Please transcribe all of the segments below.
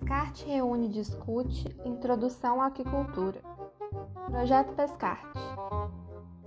Pescarte reúne e discute Introdução à Aquicultura. Projeto Pescarte.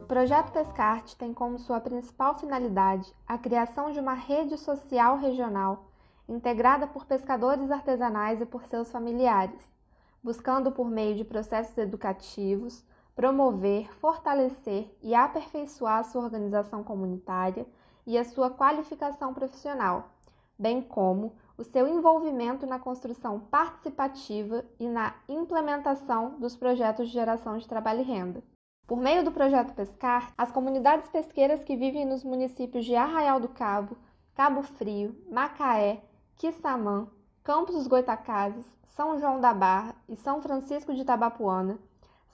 O Projeto Pescarte tem como sua principal finalidade a criação de uma rede social regional integrada por pescadores artesanais e por seus familiares, buscando por meio de processos educativos, promover, fortalecer e aperfeiçoar a sua organização comunitária e a sua qualificação profissional, bem como o seu envolvimento na construção participativa e na implementação dos projetos de geração de trabalho e renda. Por meio do Projeto Pescarte, as comunidades pesqueiras que vivem nos municípios de Arraial do Cabo, Cabo Frio, Macaé, Quissamã, Campos dos Goitacazes, São João da Barra e São Francisco de Itabapoana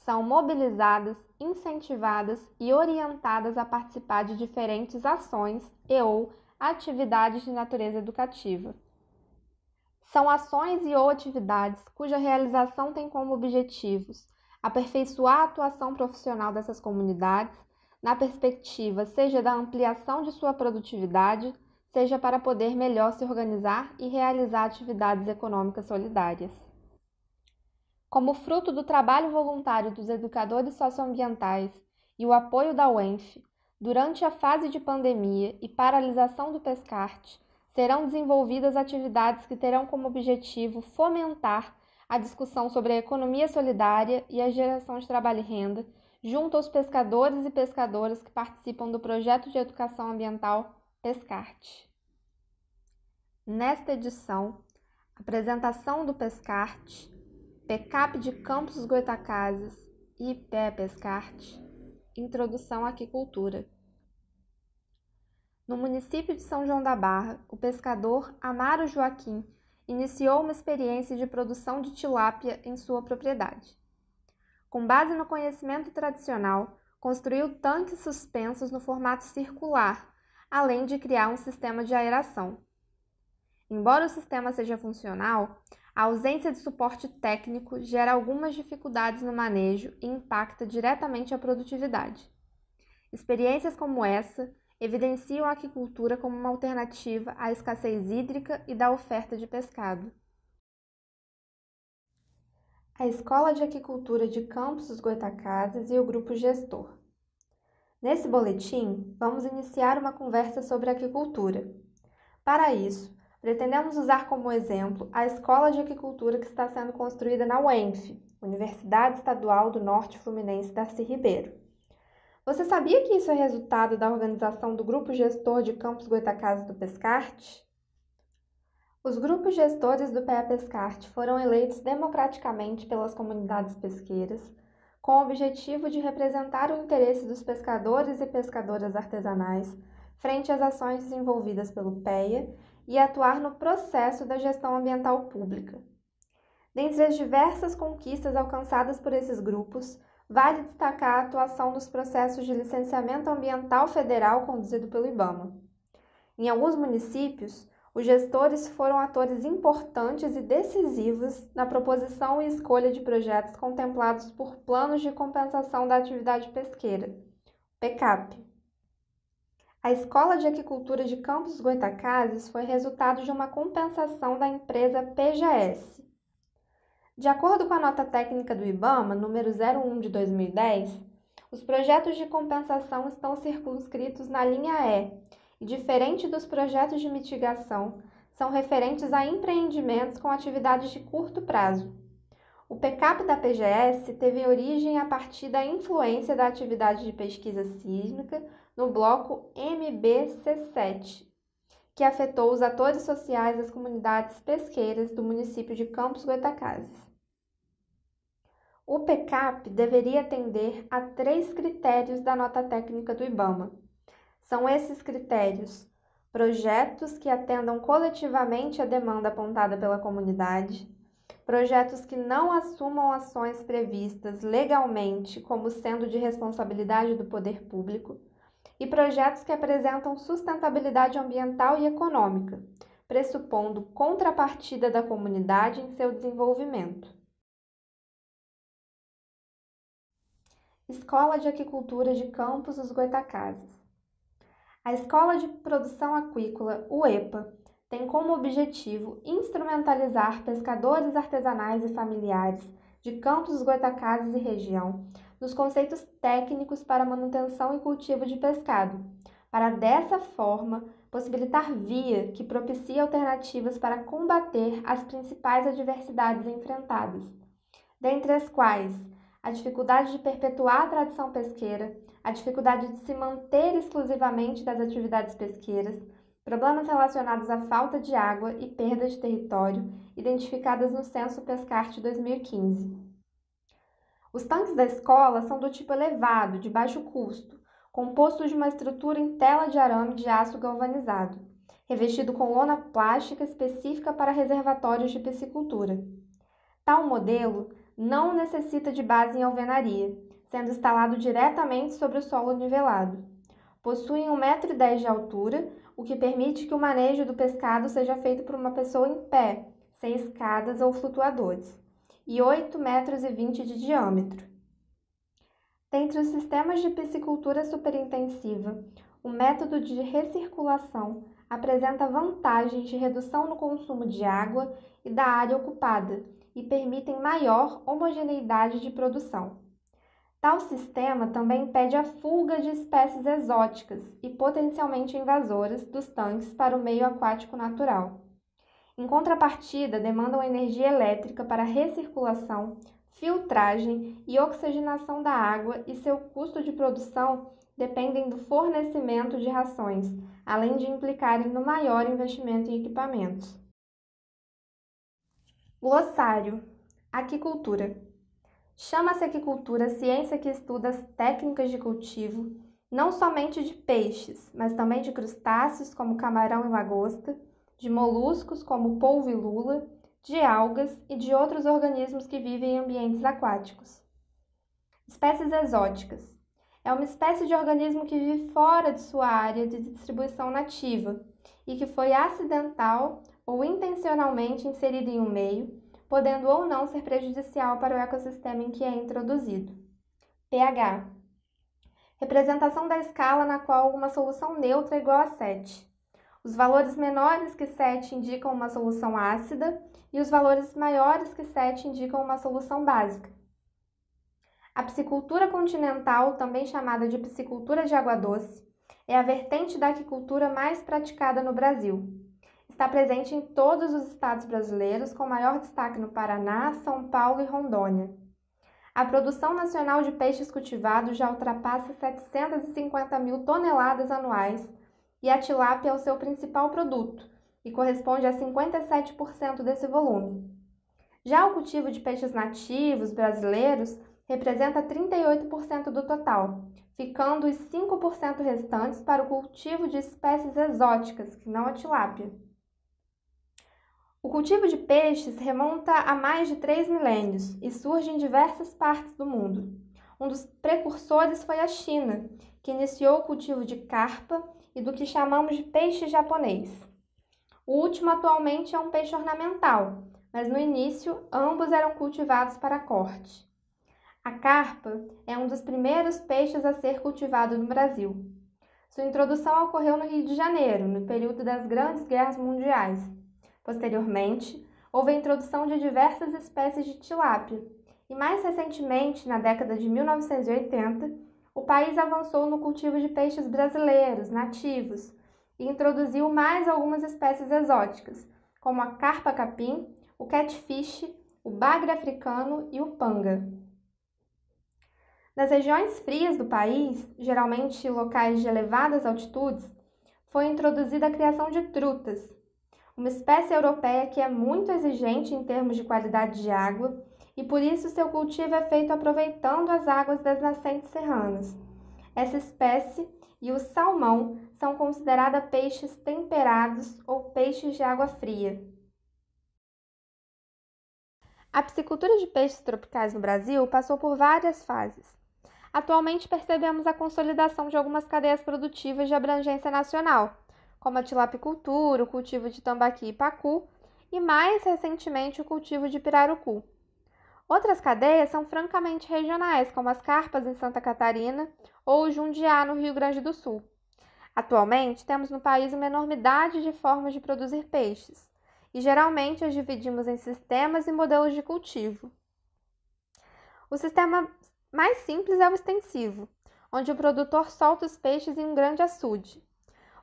são mobilizadas, incentivadas e orientadas a participar de diferentes ações ou atividades de natureza educativa. São ações e ou atividades cuja realização tem como objetivos aperfeiçoar a atuação profissional dessas comunidades, na perspectiva seja da ampliação de sua produtividade, seja para poder melhor se organizar e realizar atividades econômicas solidárias. Como fruto do trabalho voluntário dos educadores socioambientais e o apoio da UENF, durante a fase de pandemia e paralisação do Pescarte, serão desenvolvidas atividades que terão como objetivo fomentar a discussão sobre a economia solidária e a geração de trabalho e renda junto aos pescadores e pescadoras que participam do projeto de educação ambiental Pescarte. Nesta edição, apresentação do Pescarte, PECAP de Campos dos Goitacazes e IPE Pescarte, Introdução à Aquicultura. No município de São João da Barra, o pescador Amaro Joaquim iniciou uma experiência de produção de tilápia em sua propriedade. Com base no conhecimento tradicional, construiu tanques suspensos no formato circular, além de criar um sistema de aeração. Embora o sistema seja funcional, a ausência de suporte técnico gera algumas dificuldades no manejo e impacta diretamente a produtividade. Experiências como essa evidenciam a aquicultura como uma alternativa à escassez hídrica e da oferta de pescado. A Escola de Aquicultura de Campos dos Goitacazes e o Grupo Gestor. Nesse boletim, vamos iniciar uma conversa sobre aquicultura. Para isso, pretendemos usar como exemplo a Escola de Aquicultura que está sendo construída na UENF, Universidade Estadual do Norte Fluminense Darcy Ribeiro. Você sabia que isso é resultado da organização do Grupo Gestor de Campos Goitacazes do Pescarte? Os grupos gestores do PE Pescarte foram eleitos democraticamente pelas comunidades pesqueiras, com o objetivo de representar o interesse dos pescadores e pescadoras artesanais frente às ações desenvolvidas pelo PEA e atuar no processo da gestão ambiental pública. Dentre as diversas conquistas alcançadas por esses grupos, vale destacar a atuação nos processos de licenciamento ambiental federal conduzido pelo IBAMA. Em alguns municípios, os gestores foram atores importantes e decisivos na proposição e escolha de projetos contemplados por planos de compensação da atividade pesqueira, PECAP. A Escola de Aquicultura de Campos dos Goitacazes foi resultado de uma compensação da empresa PGS. De acordo com a nota técnica do IBAMA, número 01 de 2010, os projetos de compensação estão circunscritos na linha E e, diferente dos projetos de mitigação, são referentes a empreendimentos com atividades de curto prazo. O PECAP da PGS teve origem a partir da influência da atividade de pesquisa sísmica no bloco MBC7, que afetou os atores sociais das comunidades pesqueiras do município de Campos Goitacazes. O PECAP deveria atender a 3 critérios da nota técnica do IBAMA. São esses critérios: projetos que atendam coletivamente a demanda apontada pela comunidade, projetos que não assumam ações previstas legalmente como sendo de responsabilidade do poder público, e projetos que apresentam sustentabilidade ambiental e econômica, pressupondo contrapartida da comunidade em seu desenvolvimento. Escola de Aquicultura de Campos dos Goitacazes. A Escola de Produção Aquícola, UEPA, tem como objetivo instrumentalizar pescadores artesanais e familiares de Campos dos Goytacazes e região nos conceitos técnicos para manutenção e cultivo de pescado, para dessa forma possibilitar via que propicie alternativas para combater as principais adversidades enfrentadas, dentre as quais a dificuldade de perpetuar a tradição pesqueira, a dificuldade de se manter exclusivamente das atividades pesqueiras, problemas relacionados à falta de água e perda de território, identificadas no Censo Pescarte 2015. Os tanques da escola são do tipo elevado, de baixo custo, composto de uma estrutura em tela de arame de aço galvanizado, revestido com lona plástica específica para reservatórios de piscicultura. Tal modelo não necessita de base em alvenaria, sendo instalado diretamente sobre o solo nivelado. Possuem 1,10 m de altura, o que permite que o manejo do pescado seja feito por uma pessoa em pé, sem escadas ou flutuadores, e 8,20 m de diâmetro. Dentre os sistemas de piscicultura superintensiva, o método de recirculação apresenta vantagens de redução no consumo de água e da área ocupada e permitem maior homogeneidade de produção. Tal sistema também impede a fuga de espécies exóticas e potencialmente invasoras dos tanques para o meio aquático natural. Em contrapartida, demandam energia elétrica para recirculação, filtragem e oxigenação da água e seu custo de produção dependem do fornecimento de rações, além de implicarem no maior investimento em equipamentos. Glossário. Aquicultura. Chama-se aquicultura a ciência que estuda as técnicas de cultivo, não somente de peixes, mas também de crustáceos como camarão e lagosta, de moluscos como polvo e lula, de algas e de outros organismos que vivem em ambientes aquáticos. Espécies exóticas. É uma espécie de organismo que vive fora de sua área de distribuição nativa e que foi acidental ou intencionalmente inserido em um meio, podendo ou não ser prejudicial para o ecossistema em que é introduzido. pH. Representação da escala na qual uma solução neutra é igual a 7. Os valores menores que 7 indicam uma solução ácida e os valores maiores que 7 indicam uma solução básica. A piscicultura continental, também chamada de piscicultura de água doce, é a vertente da aquicultura mais praticada no Brasil. Está presente em todos os estados brasileiros, com maior destaque no Paraná, São Paulo e Rondônia. A produção nacional de peixes cultivados já ultrapassa 750 mil toneladas anuais, e a tilápia é o seu principal produto, e corresponde a 57% desse volume. Já o cultivo de peixes nativos brasileiros representa 38% do total, ficando os 5% restantes para o cultivo de espécies exóticas, que não a tilápia. O cultivo de peixes remonta a mais de 3 milênios e surge em diversas partes do mundo. Um dos precursores foi a China, que iniciou o cultivo de carpa e do que chamamos de peixe japonês. O último atualmente é um peixe ornamental, mas no início ambos eram cultivados para corte. A carpa é um dos primeiros peixes a ser cultivado no Brasil. Sua introdução ocorreu no Rio de Janeiro, no período das Grandes Guerras Mundiais. Posteriormente, houve a introdução de diversas espécies de tilápia, e mais recentemente, na década de 1980, o país avançou no cultivo de peixes brasileiros, nativos, e introduziu mais algumas espécies exóticas, como a carpa-capim, o catfish, o bagre africano e o panga. Nas regiões frias do país, geralmente locais de elevadas altitudes, foi introduzida a criação de trutas, uma espécie europeia que é muito exigente em termos de qualidade de água e por isso seu cultivo é feito aproveitando as águas das nascentes serranas. Essa espécie e o salmão são considerados peixes temperados ou peixes de água fria. A piscicultura de peixes tropicais no Brasil passou por várias fases. Atualmente percebemos a consolidação de algumas cadeias produtivas de abrangência nacional, como a tilapicultura, o cultivo de tambaqui e pacu e, mais recentemente, o cultivo de pirarucu. Outras cadeias são francamente regionais, como as carpas em Santa Catarina ou o jundiá no Rio Grande do Sul. Atualmente, temos no país uma enormidade de formas de produzir peixes, e geralmente as dividimos em sistemas e modelos de cultivo. O sistema mais simples é o extensivo, onde o produtor solta os peixes em um grande açude.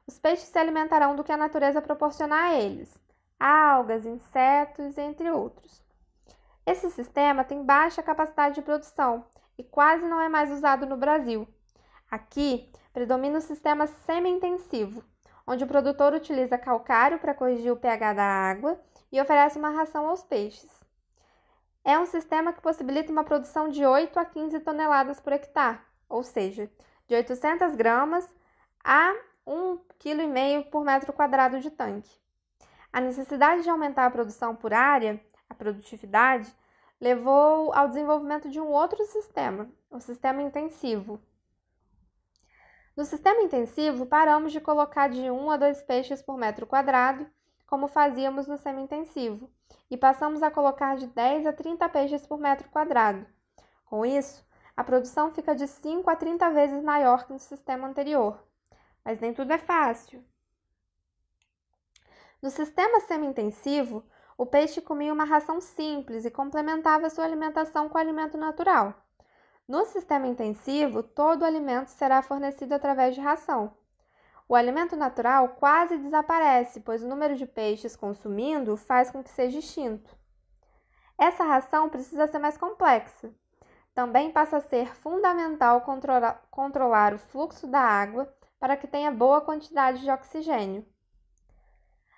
Os peixes se alimentarão do que a natureza proporcionar a eles, algas, insetos, entre outros. Esse sistema tem baixa capacidade de produção e quase não é mais usado no Brasil. Aqui, predomina o sistema semi-intensivo, onde o produtor utiliza calcário para corrigir o pH da água e oferece uma ração aos peixes. É um sistema que possibilita uma produção de 8 a 15 toneladas por hectare, ou seja, de 800 gramas a 1,5 kg por metro quadrado de tanque. A necessidade de aumentar a produção por área, a produtividade, levou ao desenvolvimento de um outro sistema, o sistema intensivo. No sistema intensivo, paramos de colocar de 1 a 2 peixes por metro quadrado, como fazíamos no semi-intensivo, e passamos a colocar de 10 a 30 peixes por metro quadrado. Com isso, a produção fica de 5 a 30 vezes maior que no sistema anterior. Mas nem tudo é fácil. No sistema semi-intensivo, o peixe comia uma ração simples e complementava sua alimentação com alimento natural. No sistema intensivo, todo o alimento será fornecido através de ração. O alimento natural quase desaparece, pois o número de peixes consumindo faz com que seja extinto. Essa ração precisa ser mais complexa. Também passa a ser fundamental controlar o fluxo da água para que tenha boa quantidade de oxigênio.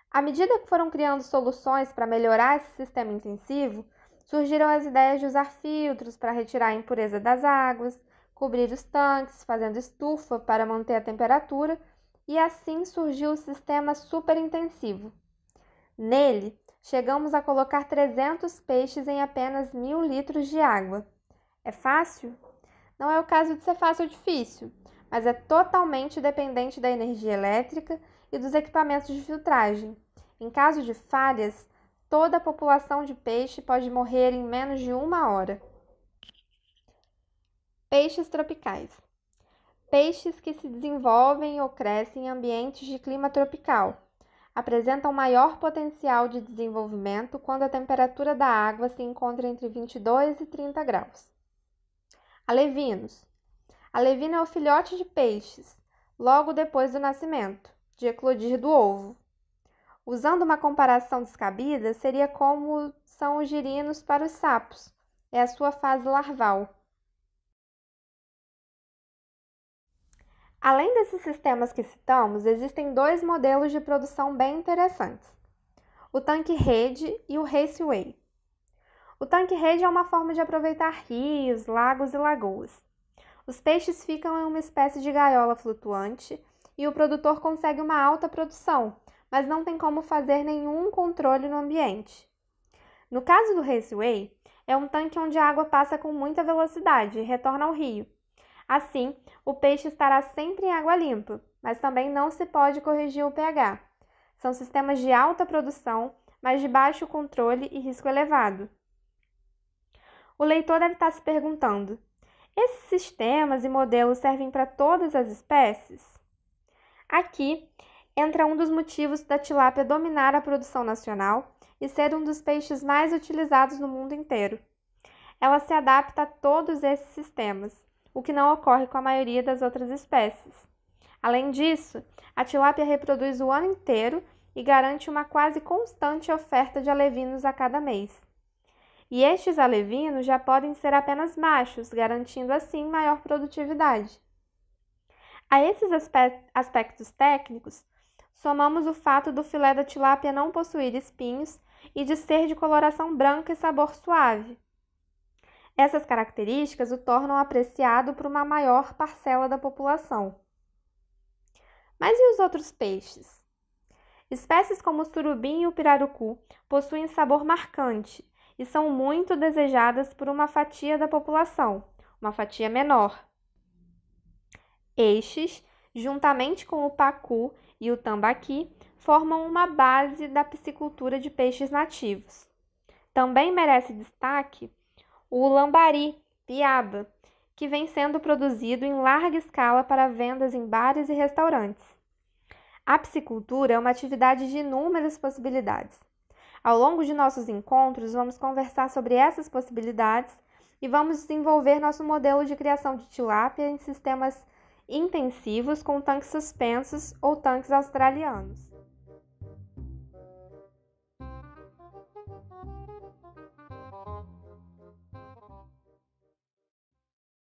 À medida que foram criando soluções para melhorar esse sistema intensivo, surgiram as ideias de usar filtros para retirar a impureza das águas, cobrir os tanques, fazendo estufa para manter a temperatura, e assim surgiu o sistema superintensivo. Nele, chegamos a colocar 300 peixes em apenas 1.000 litros de água. É fácil? Não é o caso de ser fácil ou difícil, mas é totalmente dependente da energia elétrica e dos equipamentos de filtragem. Em caso de falhas, toda a população de peixe pode morrer em menos de 1 hora. Peixes tropicais. Peixes que se desenvolvem ou crescem em ambientes de clima tropical. Apresentam maior potencial de desenvolvimento quando a temperatura da água se encontra entre 22 e 30 graus. Alevinos. Alevino é o filhote de peixes, logo depois do nascimento, de eclodir do ovo. Usando uma comparação descabida, seria como são os girinos para os sapos. É a sua fase larval. Além desses sistemas que citamos, existem 2 modelos de produção bem interessantes: o tanque-rede e o raceway. O tanque-rede é uma forma de aproveitar rios, lagos e lagoas. Os peixes ficam em uma espécie de gaiola flutuante e o produtor consegue uma alta produção, mas não tem como fazer nenhum controle no ambiente. No caso do raceway, é um tanque onde a água passa com muita velocidade e retorna ao rio. Assim, o peixe estará sempre em água limpa, mas também não se pode corrigir o pH. São sistemas de alta produção, mas de baixo controle e risco elevado. O leitor deve estar se perguntando: esses sistemas e modelos servem para todas as espécies? Aqui entra um dos motivos da tilápia dominar a produção nacional e ser um dos peixes mais utilizados no mundo inteiro. Ela se adapta a todos esses sistemas, o que não ocorre com a maioria das outras espécies. Além disso, a tilápia reproduz o ano inteiro e garante uma quase constante oferta de alevinos a cada mês. E estes alevinos já podem ser apenas machos, garantindo assim maior produtividade. A esses aspectos técnicos, somamos o fato do filé da tilápia não possuir espinhos e de ser de coloração branca e sabor suave. Essas características o tornam apreciado por uma maior parcela da população. Mas e os outros peixes? Espécies como o surubim e o pirarucu possuem sabor marcante e são muito desejadas por uma fatia da população, uma fatia menor. Estes, juntamente com o pacu e o tambaqui, formam uma base da piscicultura de peixes nativos. Também merece destaque o lambari, piaba, que vem sendo produzido em larga escala para vendas em bares e restaurantes. A piscicultura é uma atividade de inúmeras possibilidades. Ao longo de nossos encontros, vamos conversar sobre essas possibilidades e vamos desenvolver nosso modelo de criação de tilápia em sistemas intensivos com tanques suspensos ou tanques australianos.